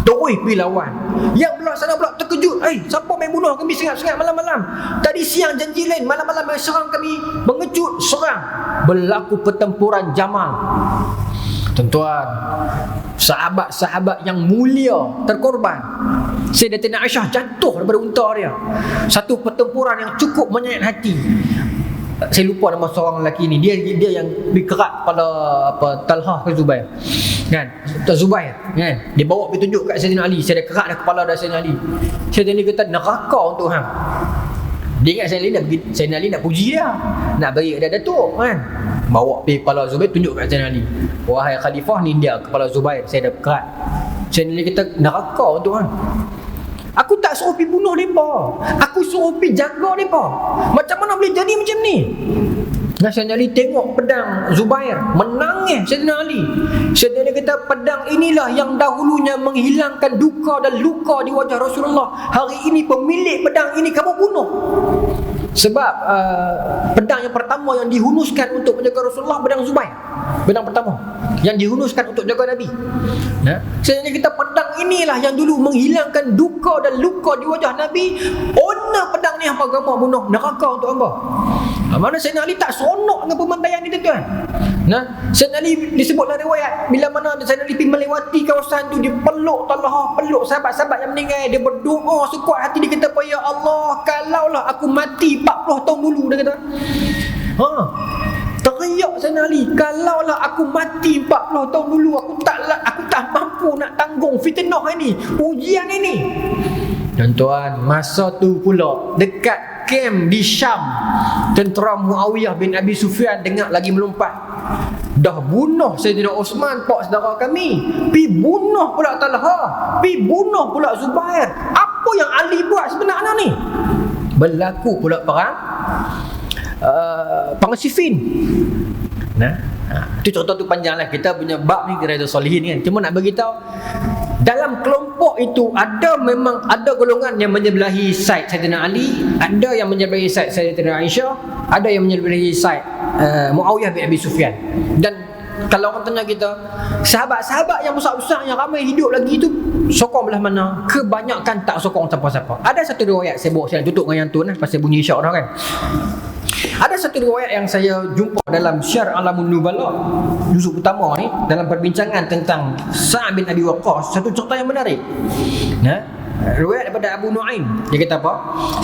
Terus pergi lawan. Yang belah sana pula terkejut, siapa main bunuh kami sengat-sengat malam-malam? Tadi siang janji lain, malam-malam main serang kami, mengecut, serang. Berlaku pertempuran Jamal. Tuan-tuan, sahabat-sahabat yang mulia terkorban. Sayyidatina Aisyah jatuh daripada unta dia. Satu pertempuran yang cukup menyayat hati. Saya lupa nama seorang lelaki ni, dia yang dikerat kepala Talhah ke Zubair, kan? Zubair, kan? Dia bawa pergi tunjuk kat Sayyidina Ali, saya dah kerat dah kepala dah Sayyidina Ali. Sayyidina Ali kata, neraka untuk hang. Dia ingat Sayyidina Ali nak puji dia, nak bagi dia Datuk, kan? Bawa pergi kepala Zubair, tunjuk kat Sayyidina Ali, wahai khalifah, ni dia kepala Zubair, saya dah kerat. Sayyidina Ali kata, neraka untuk hang. Aku tak suruh pergi bunuh mereka, aku suruh pergi jaga mereka. Macam mana boleh jadi macam ni? Sayyidina Ali tengok pedang Zubair, menangis Sayyidina Ali. Sayyidina Ali kata, pedang inilah yang dahulunya menghilangkan duka dan luka di wajah Rasulullah. Hari ini pemilik pedang ini kamu bunuh. Sebab pedang yang pertama yang dihunuskan untuk menjaga Rasulullah, pedang Zubair. Pedang pertama yang dihunuskan untuk jaga Nabi. Sebenarnya kita pedang inilah yang dulu menghilangkan duka dan luka di wajah Nabi. Owner pedang ni hamba agama bunuh, neraka untuk hamba. Mana Sayyidina Ali tak seronok dengan pembantaian ni tuan-tuan. Sayyidina Ali disebut dalam riwayat, bila mana Sayyidina Ali pergi melewati kawasan tu, dia peluk Talhah, peluk sahabat-sahabat yang meninggal, dia berdoa sekuat hati, dia kata, ya Allah, kalaulah aku mati 40 tahun dulu, dia kata. Teriak Sayyidina Ali, kalaulah aku mati 40 tahun dulu, aku tak mampu nak tanggung fitnah ini, ujian ini. Tuan-tuan, masa tu pula dekat camp di Syam, tentera Muawiyah bin Abi Sufyan dengar lagi melompat. Dah bunuh Sayyidina Osman, pak saudara kami, pi bunuh pula Talha, pi bunuh pula Zubair. Apa yang Ali buat sebenarnya ni? Berlaku pula perang Siffin. Itu cerita tu panjang lah. Kita punya bab ni Riyadhus Shalihin kan. Cuma nak bagi tahu, dalam kelompok kelompok itu memang ada golongan yang menyebelahi side Sayyidina Ali, ada yang menyebelahi side Sayyidina Aisyah, ada yang menyebelahi side Muawiyah bin Abi Sufyan. Dan kalau orang tanya kita, sahabat-sahabat yang besar-besar yang ramai hidup lagi tu sokong belah mana? Kebanyakan tak sokong siapa-siapa. Ada satu riwayat saya bawa, saya tutup dengan yang tu pasal bunyi isyak dah kan. Ada satu riwayat yang saya jumpa dalam Syar Alamun Nubala juzuk pertama ni, dalam perbincangan tentang Sa'ad bin Abi Waqqas, satu cerita yang menarik. Riwayat daripada Abu Nuaim, dia kata apa?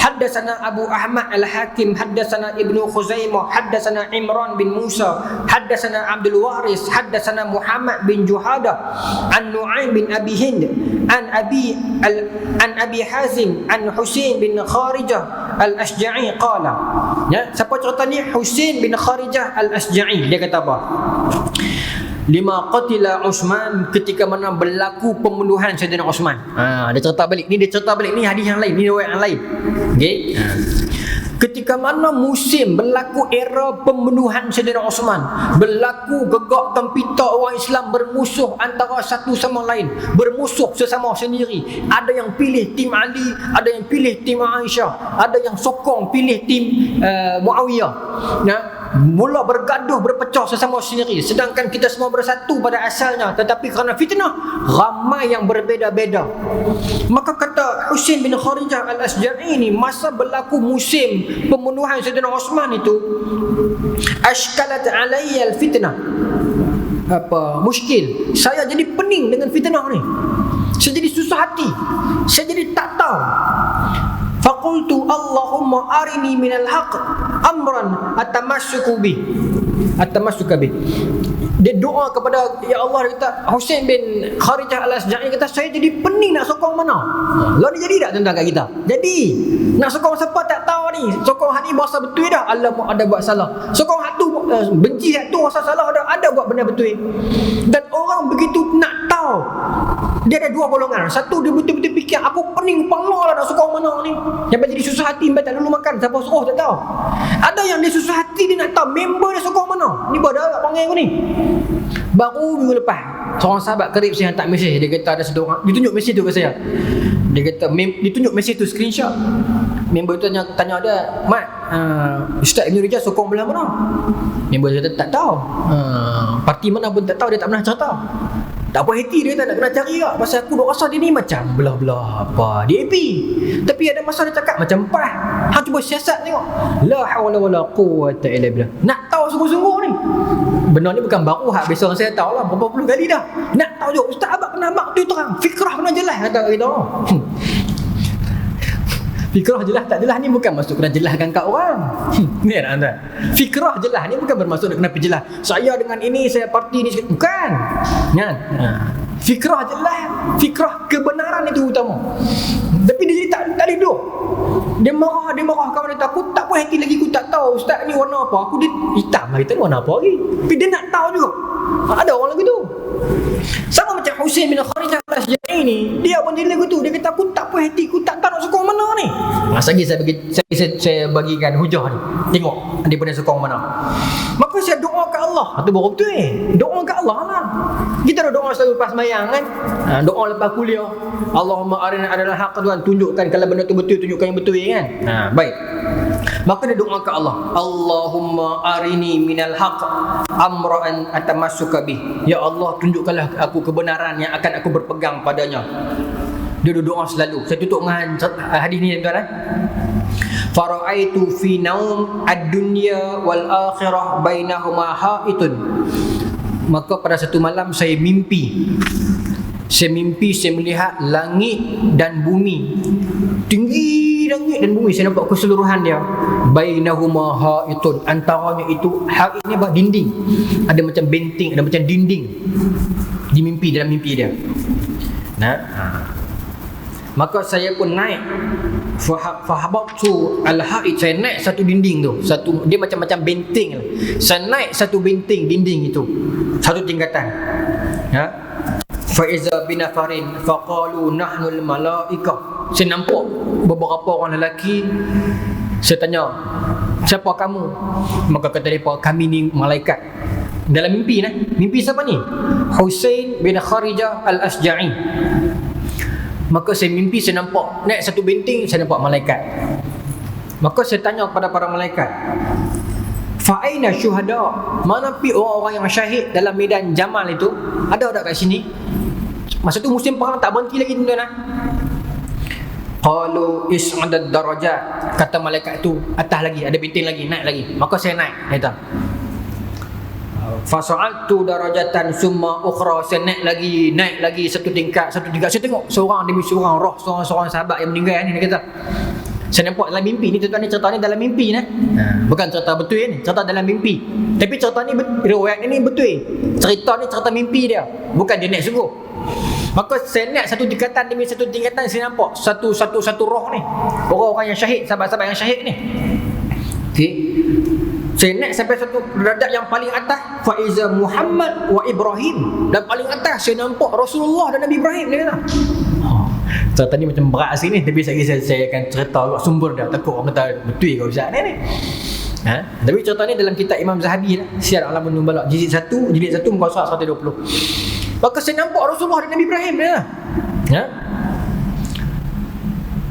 Haddatsana Abu Ahmad Al-Hakim, haddatsana Ibnu Khuzaimah, haddatsana Imran bin Musa, haddatsana Abdul Waris, haddatsana Muhammad bin Juhada, an Nuaim bin Abi Hind, an Abi Hazim, an Husain bin Kharijah Al-Ashja'i qala. Ya, siapa cerita ni? Husain bin Kharijah Al-Ashja'i. Dia kata apa? Lima qatila Utsman, ketika mana berlaku pembunuhan Sayyidina Utsman. Dia cerita balik ni hadis yang lain, ni riwayat yang lain. Okey. Ketika mana musim berlaku era pembunuhan Sayyidina Utsman, berlaku gegak gempita orang Islam bermusuh antara satu sama lain, bermusuh sesama sendiri. Ada yang pilih tim Ali, ada yang pilih tim Aisyah, ada yang sokong pilih tim Muawiyah. Ya, mula bergaduh, berpecah sesama sendiri, sedangkan kita semua bersatu pada asalnya, tetapi kerana fitnah ramai yang berbeza-beza. Maka kata Husain bin Kharijah Al-Ashja'i ni, masa berlaku musim pembunuhan Sayyidina Utsman itu, ashkalat alayya al-fitnah, muskil, saya jadi pening dengan fitnah ni, saya jadi susah hati, saya jadi tak tahu. Faqultu Allahumma arini minal haqq amran atamassuku bi. Dia doa kepada ya Allah, dia kata, Husain bin Kharijah Al-Ashja'i kata, saya jadi pening nak sokong mana. Lah ni jadi tak tentang kat kita? Jadi nak sokong siapa tak tahu ni. Sokong hati bahasa betul dah, alamak ada buat salah. Sokong hati benci hati rasa salah, ada buat benda betul. Dan orang begitu nak tahu. Dia ada dua golongan. Satu, dia betul-betul fikir, aku pening kepala lah nak sokong mana ni. Yang jadi susah hati, tak lalu makan, siapa suruh tak tahu. Ada yang dia susah hati, dia nak tahu member dia sokong mana. Ni pada agak panggil aku ni. Baru minggu lepas, seorang sahabat karib saya hantar mesej. Dia kata ada satu orang, dia tunjuk mesej tu kat saya. Dia kata, dia tunjuk mesej tu screenshot. Member tu tanya dia, Mat, Ustaz Ibn Rijal sokong belah mana? Member dia kata, tak tahu. Parti mana pun tak tahu, dia tak pernah cerita. Tak apa hati dia, tak nak kena cari tak. Pasal aku duk rasa dia ni macam belah-belah apa. Dia happy. Tapi ada masa dia cakap macam pas. Hang cuba siasat tengok. La hawla wala quwwata illa billah. Nak tahu sungguh-sungguh ni. Benda ni bukan baru, hak biasa orang saya tahu lah berapa puluh kali dah. Nak tahu juga, Ustaz abang kena mak tu terang. Fikrah kena jelas kata kita. Fikrah jelas tak jelas ni bukan maksud kena jelaskan kat orang. Ni nak anda. Fikrah jelas ni bukan bermaksud nak kena perjelas. Saya dengan ini, saya parti ni, bukan. Kan? Fikrah jelas, fikrah kebenaran itu utama. Tapi dia tak hidup. Dia marah kawan dia, aku tak puas hati lagi, aku tak tahu Ustaz ni warna apa. Aku dia hitam lah, kita warna apa lagi. Tapi dia nak tahu juga. Ada orang lagi tu. Sama macam Husain bin Kharijah Al-Ashja'i ni, dia pun jadi lagu tu. Dia kata, aku tak puas hati, aku tak tahu nak sokong mana ni. Masa lagi saya bagikan hujah ni. Tengok dia pun sokong mana. Maka saya doa ke Allah. Itu baru betul doa ke Allah lah. Kita dah doa selalu lepas sembahyang kan. Doa lepas kuliah, Allahumma arina adalah haq, Tuhan tunjukkan kalau benda tu betul, tunjukkan yang betul kan. Baik. Maka dia doa ke Allah, Allahumma arini minal haq amran atamassuka bih. Ya Allah, tunjukkanlah aku kebenaran yang akan aku berpegang padanya. Dia doa selalu. Saya tutup dengan hadis ni tuan-tuan. Fara'aitu fi naum ad-dunya wal akhirah bainahuma haitun. Maka pada satu malam saya mimpi, saya melihat langit dan bumi, tinggi langit dan bumi, saya nampak keseluruhan dia. Bainahuma haitun, antaranya itu, hait ni apa? Dinding. Ada macam benteng, ada macam dinding di mimpi, dalam mimpi dia. Maka saya pun naik, fahabtu al-hait, saya naik satu dinding tu, dia macam-macam benteng lah. Saya naik satu benteng dinding itu, satu tingkatan. Fa iza binafarin faqalu nahnu al-malaikah. Saya nampak beberapa orang lelaki. Saya tanya, siapa kamu? Maka kata mereka, kami ni malaikat. Dalam mimpi Mimpi siapa ni? Husain bin Kharijah Al-Ashja'i. Maka saya mimpi, saya nampak naik satu benteng, saya nampak malaikat. Maka saya tanya kepada para malaikat, fa aina syuhada? Mana pi orang-orang yang syahid dalam medan Jamal itu? Ada tak kat sini? Masa tu musim perang tak berhenti lagi tuan-tuan. Qalu is'adad darajat. Kata malaikat tu, atas lagi, ada benteng lagi, naik lagi. Maka saya naik, kata. Fa sa'altu darajatan summa ukhra. Saya naik lagi satu tingkat. Saya tengok seorang demi seorang roh, seorang sahabat yang meninggal ni, dia kata. Saya nampak dalam mimpi ni, tuan-tuan, ni cerita ni dalam mimpi ni. Bukan cerita betul ni, cerita dalam mimpi. Tapi cerita ni, riwayat ni betul. Cerita ni cerita mimpi dia, bukan dia naik sungguh. Maka saya naik satu tingkatan demi satu tingkatan, saya nampak satu roh ni, orang-orang yang syahid, sahabat-sahabat yang syahid ni. Okey. Saya naik sampai satu derajat yang paling atas, fa iza Muhammad wa Ibrahim. Dan paling atas saya nampak Rasulullah dan Nabi Ibrahim, dia kata. Cerita ni macam berat sini, tapi saya akan cerita sumber dia, takut orang kata betul ke ustaz ni. Tapi cerita ni dalam kitab Imam Zahabi lah, Syiar Alamun Nubala, jilid 1 muka surat 120. Maka saya nampak Rasulullah dan Nabi Ibrahim dia.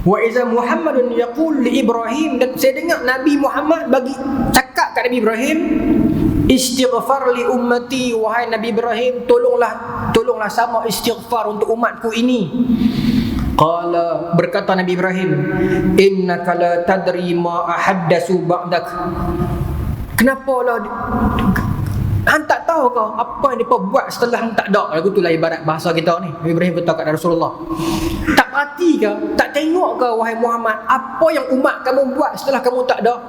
Wa iza Muhammadun yaqul li Ibrahim, dan saya dengar Nabi Muhammad bagi cakap kat Nabi Ibrahim, istighfar li ummati, wahai Nabi Ibrahim, tolonglah sama istighfar untuk umatku ini. Qala, berkata Nabi Ibrahim, innaka la tadri ma ahaddatsu ba'dak. Kenapa lah hang tak tahu ke apa yang mereka buat setelah hang tak ada? Lagu tu lah ibarat bahasa kita ni. Nabi Ibrahim berkata kat Rasulullah, tak perhati ke, tak tengok ke wahai Muhammad, apa yang umat kamu buat setelah kamu tak ada?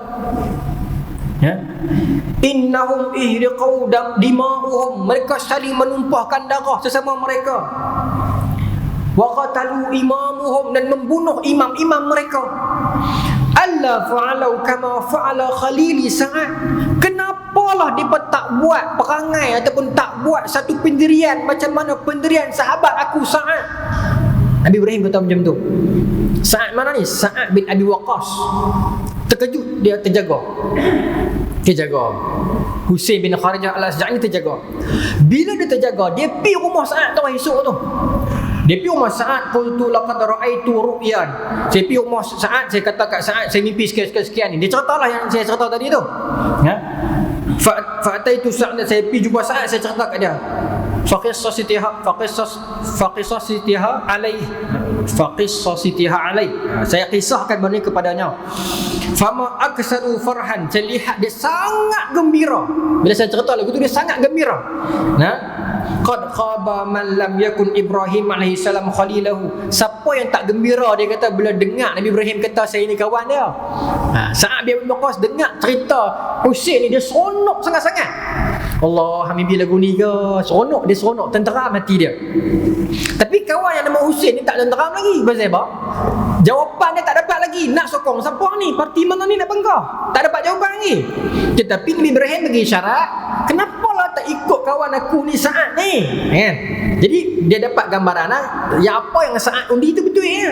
Innahum ihriqau dima'uhum, mereka saling menumpahkan darah sesama mereka. Wa qatalu imamuhum, dan membunuh imam-imam mereka. Alla fa'alau kama fa'ala khalili Sa'ad. Kenapalah dia tak buat perangai ataupun tak buat satu pendirian macam mana pendirian sahabat aku Sa'ad? Nabi Ibrahim kata macam tu. Sa'ad mana ni? Sa'ad bin Abi Waqqas. Terkejut, dia terjaga. Husain bin Kharijah al-Asja'i terjaga. Bila dia terjaga, dia pergi rumah Sa'ad tu esok tu. Dia pergi rumah Sa'ad, qultu laqad ra'aitu ru'yan. Saya pergi rumah Sa'ad, saya kata kat Sa'ad, saya mimpi sekian-sekian ni. Dia ceritalah yang saya cerita tadi tu. Fa'ataitu Sa'ad, saya pergi jumpa Sa'ad, saya cerita kat dia. Faqissasitiha alaih. Saya kisahkan benda ni kepadanya. Fama aksaru farhan, saya lihat dia sangat gembira. Bila saya cerita lagu tu, dia sangat gembira. Qad khaba man lam yakun Ibrahim alaihi salam khalilahu. Siapa yang tak gembira, dia kata, bila dengar Nabi Ibrahim kata saya ni kawan dia. Sa'ad bin Abi Waqqas dengar cerita Husain ni, dia seronok sangat-sangat. Allah, mimpi lagu ni ke? Seronok, dia seronok, tenteram hati dia. Tapi kawan yang nama Husain ni tak tenteram lagi. Pasal apa? Jawapan dia tak dapat lagi. Nak sokong siapa ni? Parti mana ni nak bangga? Tak dapat jawapan lagi. Tetapi Nabi Ibrahim bagi isyarat, kenapalah tak ikut kawan aku ni Sa'ad ni? Jadi dia dapat gambaran yang apa yang Sa'ad undi itu betul ya.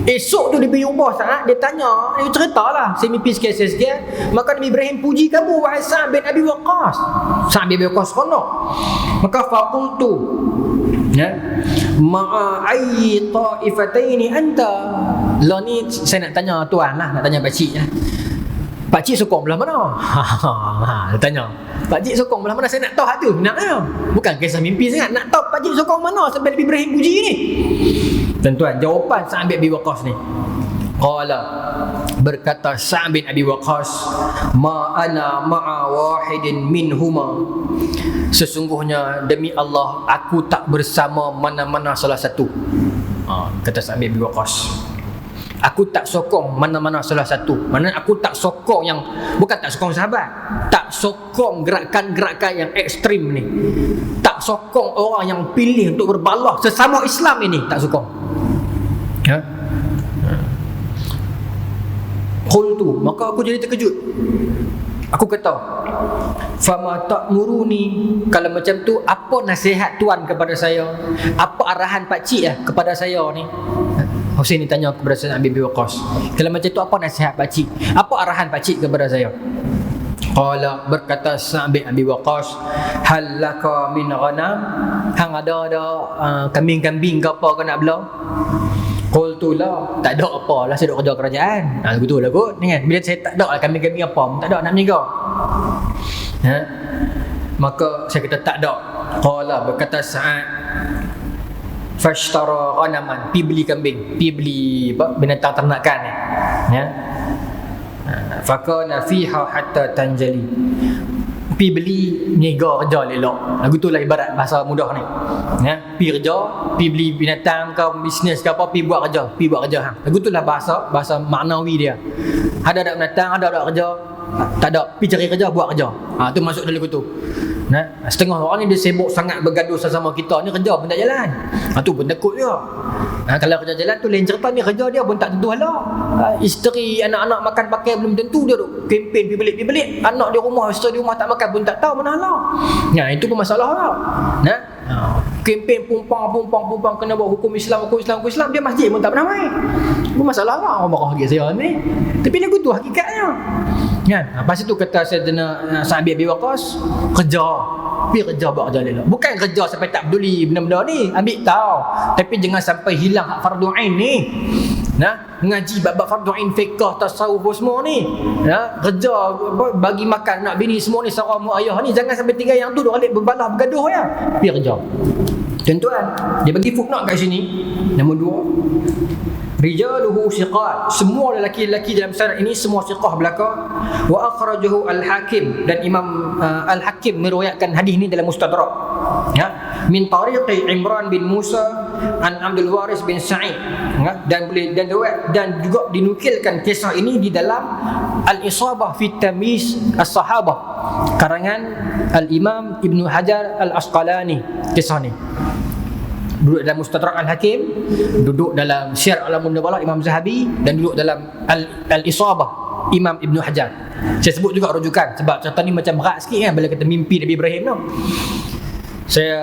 Esok tu dia pergi rumah Sa'ad, dia tanya, dia ceritalah, saya mimpi sekian-sekian. Maka Nabi Ibrahim puji kamu wahai Sa'ad bin Abi Waqqas. Sa'ad bin Abi Waqqas seronok. Maka faqultu ma'a ayyi ta'ifataini anta. Lah ni saya nak tanya tuan lah, nak tanya pakcik lah. Pakcik sokong belah mana? Dia tanya, pakcik sokong belah mana? Saya nak tahu hak tu. Nak ya? Bukan kisah mimpi sangat. Nak tahu pakcik sokong mana sampai Nabi Ibrahim puji ni. Tuan-tuan, jawapan Sa'ad bin Abi Waqqas ni. Qala, berkata Sa'ad bin Abi Waqqas, ma ana ma'a wahidin minhuma. Sesungguhnya demi Allah, aku tak bersama mana-mana salah satu. Kata Sa'ad bin Abi Waqqas, aku tak sokong mana-mana salah satu. Maknanya aku tak sokong yang, bukan tak sokong sahabat, tak sokong gerakan-gerakan yang ekstrim ni, tak sokong orang yang pilih untuk berbalah sesama Islam ini, tak sokong. Qultu, maka aku jadi terkejut. Aku kata, fama ta'muruni, kalau macam tu apa nasihat tuan kepada saya? Apa arahan pakcik kepada saya ni? Husain ni tanya kepada Sa'ad bin Abi Waqqas, kalau macam tu apa nasihat pakcik? Apa arahan pakcik kepada saya? Qala, berkata Sa'ad bin Abi Waqqas, hal laka min ghanam? Hang ada kambing-kambing ke apa kau nak belah? betul lah, tak ada apa lah saya duk kerja kerajaan. Betul lah kot kan. Bila saya tak ada lah kambing-kambing apa, tak ada nak meniaga. Maka saya kata tak ada. Qala, berkata Sa'ad, fashtara ghanaman, pi beli kambing, pi beli binatang ternakan ni. Fakana fiha hatta tanjali, pi beli niaga kerja elok. Lagu tu lah ibarat bahasa mudah ni. Pi kerja, pi beli binatang ke bisnes ke apa, pi buat kerja hang. Lagu tu lah bahasa maknawi dia. Ada binatang, ada kerja, tak ada, pi cari kerja, buat kerja. Tu masuk dalam lagu tu. Setengah orang ni dia sibuk sangat bergaduh sama kita ni, kerja pun tak jalan. Tu pun takut juga. Kalau kerja jalan tu lain cerita, ni kerja dia pun tak tentu hala. Isteri, anak-anak makan pakai belum tentu, dia duk kempen pergi balik. Anak di rumah, isteri di rumah tak makan pun tak tahu mana hala. Itu pun masalah lah. Kempen pumpang kena buat hukum Islam, dia masjid pun tak pernah main. Itu masalah lah. Orang marah lagi saya ni. Tapi lagu tu hakikatnya. Lepas itu kata Sayyidina Sa'ad bin Abi Waqqas, pergi kerja buat kerja elok. Bukan kerja sampai tak peduli benda-benda ni, ambil tahu. Tapi jangan sampai hilang hak fardu ain ni. Ngaji bab fardu ain, fiqh, tasawuf semua ni. Kerja bagi makan nak bini semua ni, sarah mak ayah ni, jangan sampai tinggal yang tu duk alik berbalah bergaduh ya. Pergi kerja. Tuan-tuan, dia bagi footnote kat sini. Nombor 2, rijaluhu siqat, semua lelaki-lelaki dalam sanad ini semua siqah belaka. Wa akhrajahu al-Hakim, dan Imam al-Hakim meriwayatkan hadis ini dalam Mustadrak, min tariqi Imran bin Musa an Abdul Waris bin Sa'id, dan juga dinukilkan kisah ini di dalam Al-Isabah fi Tamyiz as-Sahabah karangan Al-Imam Ibnu Hajar Al-Asqalani. Kisah ni duduk dalam Mustadrak Al-Hakim, duduk dalam Syiar Alamun Nubala Imam Zahabi, dan duduk dalam Al-Isabah Imam Ibnu Hajar. Saya sebut juga rujukan sebab cerita ni macam berat sikit kan, bila kata mimpi Nabi Ibrahim tu. Saya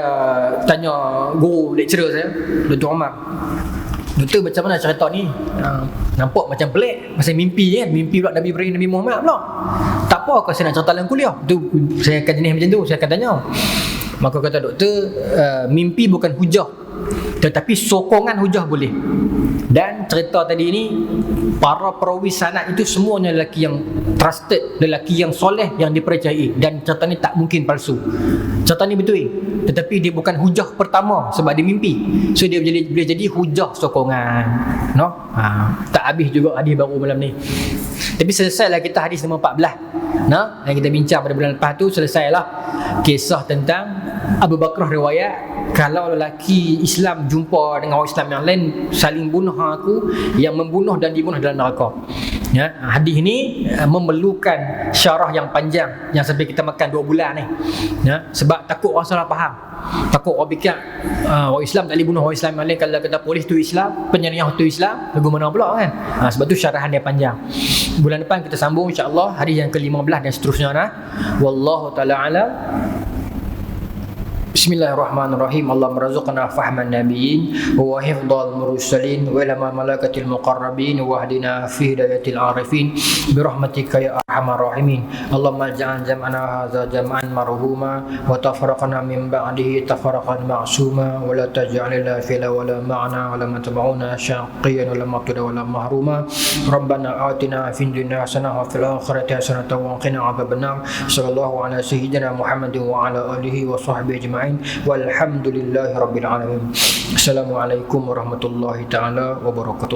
tanya guru lecturer saya, Dr. Omar, Doktor, macam mana cerita ni? Nampak macam pelik pasal mimpi kan, mimpi pula Nabi Ibrahim, Nabi Muhammad pula. Tak apa, kalau saya nak cerita dalam kuliah tu, saya akan jenis macam tu, saya akan tanya. Maka kata doktor, mimpi bukan hujah, tetapi sokongan hujah boleh. Dan cerita tadi ni, para perawi sanad itu semuanya lelaki yang trusted, lelaki yang soleh, yang dipercayai, dan cerita ni tak mungkin palsu. Cerita ni betul, tetapi dia bukan hujah pertama sebab dia mimpi. So dia boleh jadi hujah sokongan. Tak habis juga hadis baru malam ni. Tapi selesailah kita hadis nombor 14. Yang kita bincang pada bulan lepas tu, selesailah kisah tentang Abu Bakrah riwayat, kalau lelaki Islam jumpa dengan orang Islam yang lain, saling bunuh aku, yang membunuh dan dibunuh dalam neraka. Hadis ni memerlukan syarah yang panjang, yang sampai kita makan 2 bulan ni. Sebab takut orang salah faham, takut orang fikir orang Islam tak boleh bunuh orang Islam yang lain. Kalau kata polis tu Islam, penyeriah tu Islam, lagu mana pula kan. Sebab tu syarahan dia panjang. Bulan depan kita sambung insya-Allah hadis yang ke-15 dan seterusnya. Wallahu taala alam. Bismillahirrahmanirrahim. Allah merazaqna fahman nabiyyin wa hifdzal mursalin wa ilma malakatil muqarrabin wa hdina fi hidayatil arifin bi rahmatika ya arhamar rahimin. Allahumma ij'al jam'ana hadza jam'an marhuma wa tafarraqna min ba'dihi tafarraqan ma'suma wa la taj'al lana fila wa la ma'na wa la matba'una syaqiyyan wa la maqtuda wa la mahruma. Rabbana atina fid dunya hasanah wa fil akhirati hasanah wa qina adzabannar. Sallallahu ala sayyidina Muhammadin wa ala alihi wa sahbihi ajma'in. Walhamdulillahi rabbil alamin. Assalamualaikum warahmatullahi taala wabarakatuh.